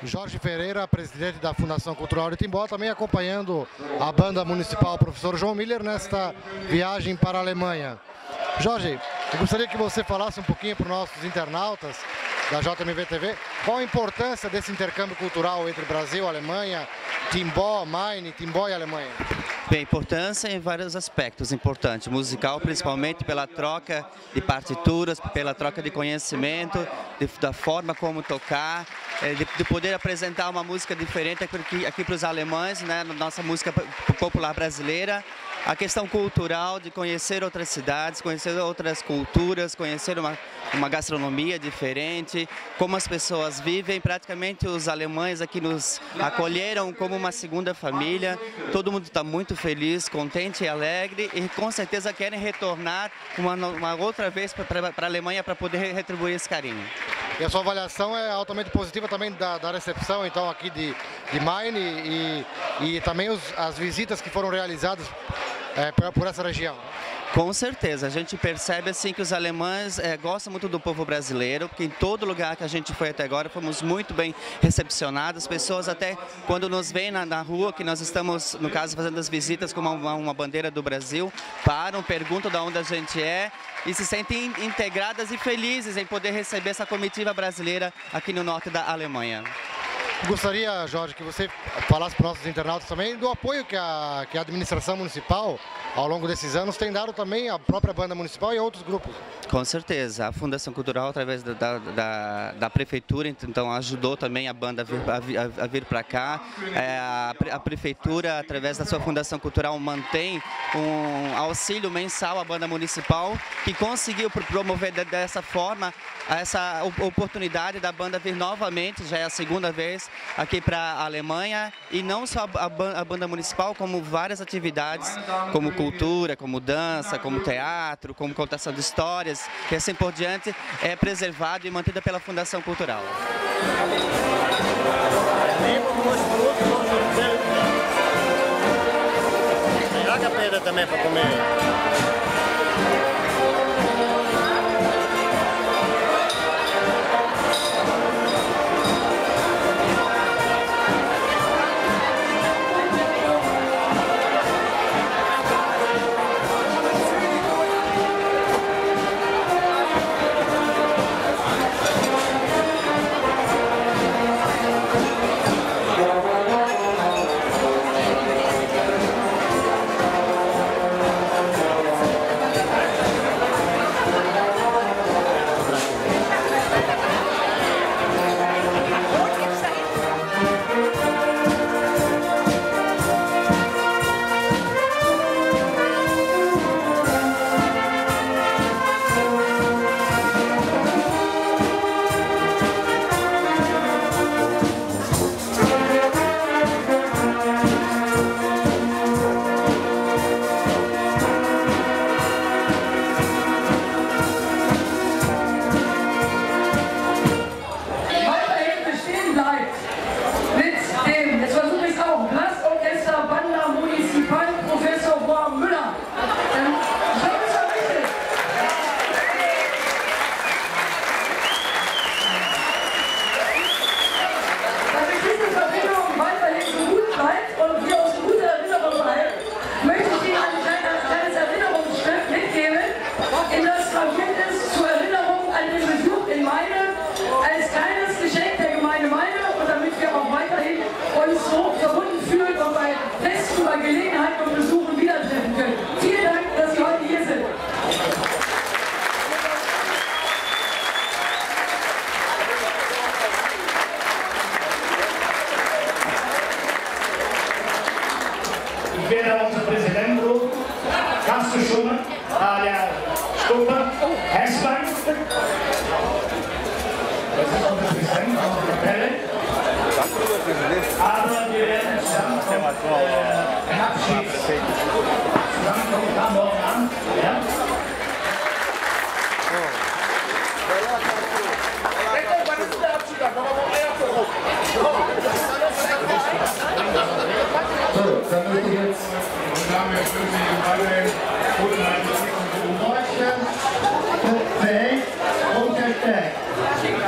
Jorge Ferreira, presidente da Fundação Cultural de Timbó, também acompanhando a banda municipal Professor João Miller nesta viagem para a Alemanha. Jorge, eu gostaria que você falasse um pouquinho para os nossos internautas da JMV TV, qual a importância desse intercâmbio cultural entre Brasil, Alemanha, Timbó, Maine, Timbó e Alemanha? Bem, importância em vários aspectos importantes, musical principalmente pela troca de partituras, pela troca de conhecimento, da forma como tocar, de poder apresentar uma música diferente aqui para os alemães, né, nossa música popular brasileira. A questão cultural de conhecer outras cidades, conhecer outras culturas, conhecer uma gastronomia diferente, como as pessoas vivem. Praticamente os alemães aqui nos acolheram como uma segunda família. Todo mundo está muito feliz, contente e alegre e com certeza querem retornar uma outra vez para a Alemanha para poder retribuir esse carinho. E a sua avaliação é altamente positiva também da recepção então aqui de Maine e também as visitas que foram realizadas por essa região. Com certeza, a gente percebe assim que os alemães gostam muito do povo brasileiro, porque em todo lugar que a gente foi até agora fomos muito bem recepcionados. As pessoas até quando nos veem na rua, que nós estamos, no caso, fazendo as visitas com uma bandeira do Brasil, param, perguntam de onde a gente é e se sentem integradas e felizes em poder receber essa comitiva brasileira aqui no norte da Alemanha. Gostaria, Jorge, que você falasse para os nossos internautas também do apoio que a administração municipal, ao longo desses anos, tem dado também à própria banda municipal e a outros grupos. Com certeza. A Fundação Cultural, através da Prefeitura, então ajudou também a banda a vir para cá. A Prefeitura, através da sua Fundação Cultural, mantém um auxílio mensal à banda municipal, que conseguiu promover dessa forma essa oportunidade da banda vir novamente, já é a segunda vez, aqui para a Alemanha, e não só a banda municipal, como várias atividades, como cultura, como dança, como teatro, como contação de histórias, que assim por diante é preservado e mantida pela Fundação Cultural. Joga pedra também para comer.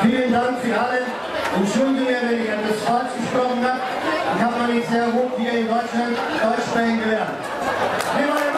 Vielen Dank für alle. Entschuldigung, wenn ich etwas falsch sehr hoch hier in Deutschland Deutsch sprechen gelernt. Viva Alemania!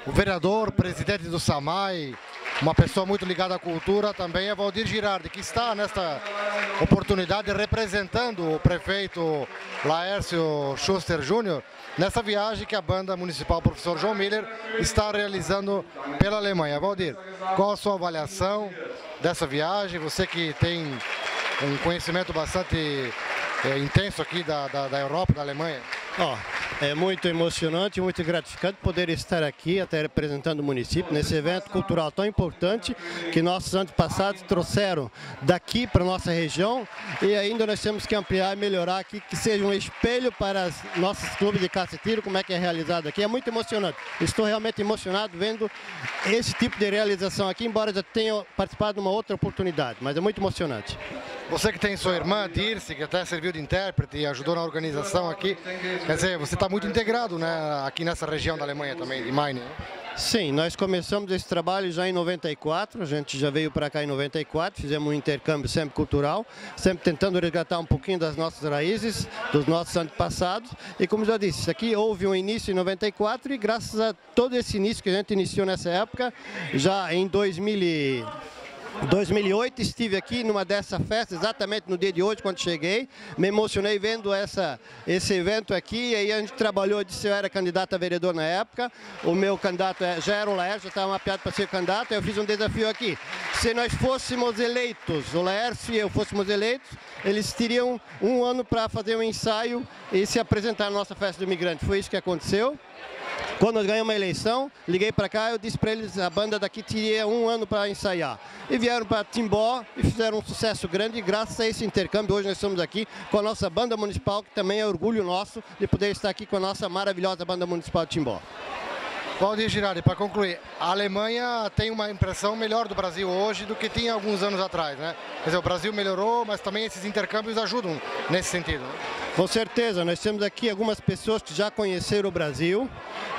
O vereador, presidente do SAMAI, uma pessoa muito ligada à cultura, também é Valdir Girardi, que está nesta oportunidade representando o prefeito Laércio Schuster Júnior nessa viagem que a banda municipal Professor João Miller está realizando pela Alemanha. Valdir, qual a sua avaliação dessa viagem? Você que tem um conhecimento bastante intenso aqui da Europa, da Alemanha. É muito emocionante, muito gratificante poder estar aqui, até representando o município, nesse evento cultural tão importante que nossos antepassados trouxeram daqui para a nossa região, e ainda nós temos que ampliar e melhorar aqui, que seja um espelho para os nossos clubes de caça e tiro, como é que é realizado aqui. É muito emocionante. Estou realmente emocionado vendo esse tipo de realização aqui, embora já tenha participado de uma outra oportunidade, mas é muito emocionante. Você que tem sua irmã, Dirce, que até serviu de intérprete e ajudou na organização aqui, quer dizer, você está muito integrado, né, aqui nessa região da Alemanha também, de Maine. Sim, nós começamos esse trabalho já em 94, a gente já veio para cá em 94, fizemos um intercâmbio sempre cultural, sempre tentando resgatar um pouquinho das nossas raízes, dos nossos antepassados, e como já disse, aqui houve um início em 94 e graças a todo esse início que a gente iniciou nessa época, já em 2008 estive aqui numa dessa festa, exatamente no dia de hoje, quando cheguei, me emocionei vendo esse evento aqui, e aí a gente trabalhou, eu disse, eu era candidato a vereador na época, o meu candidato já era o Laércio, já estava mapeado para ser candidato, eu fiz um desafio aqui, se nós fôssemos eleitos, o Laércio e eu fôssemos eleitos, eles teriam um ano para fazer um ensaio e se apresentar na nossa festa do imigrante, foi isso que aconteceu. Quando nós ganhamos a eleição, liguei para cá, eu disse para eles, a banda daqui teria um ano para ensaiar. E vieram para Timbó e fizeram um sucesso grande, e graças a esse intercâmbio, hoje nós estamos aqui com a nossa banda municipal, que também é orgulho nosso de poder estar aqui com a nossa maravilhosa banda municipal de Timbó. Valdir Girardi, para concluir, a Alemanha tem uma impressão melhor do Brasil hoje do que tinha alguns anos atrás, né? Quer dizer, o Brasil melhorou, mas também esses intercâmbios ajudam nesse sentido, né? Com certeza, nós temos aqui algumas pessoas que já conheceram o Brasil.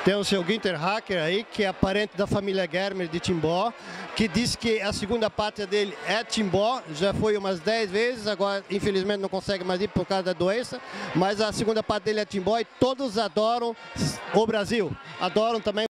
Tem o seu Günther Hacker aí, que é parente da família Germer de Timbó, que diz que a segunda pátria dele é Timbó, já foi umas 10 vezes, agora infelizmente não consegue mais ir por causa da doença, mas a segunda pátria dele é Timbó e todos adoram o Brasil, adoram também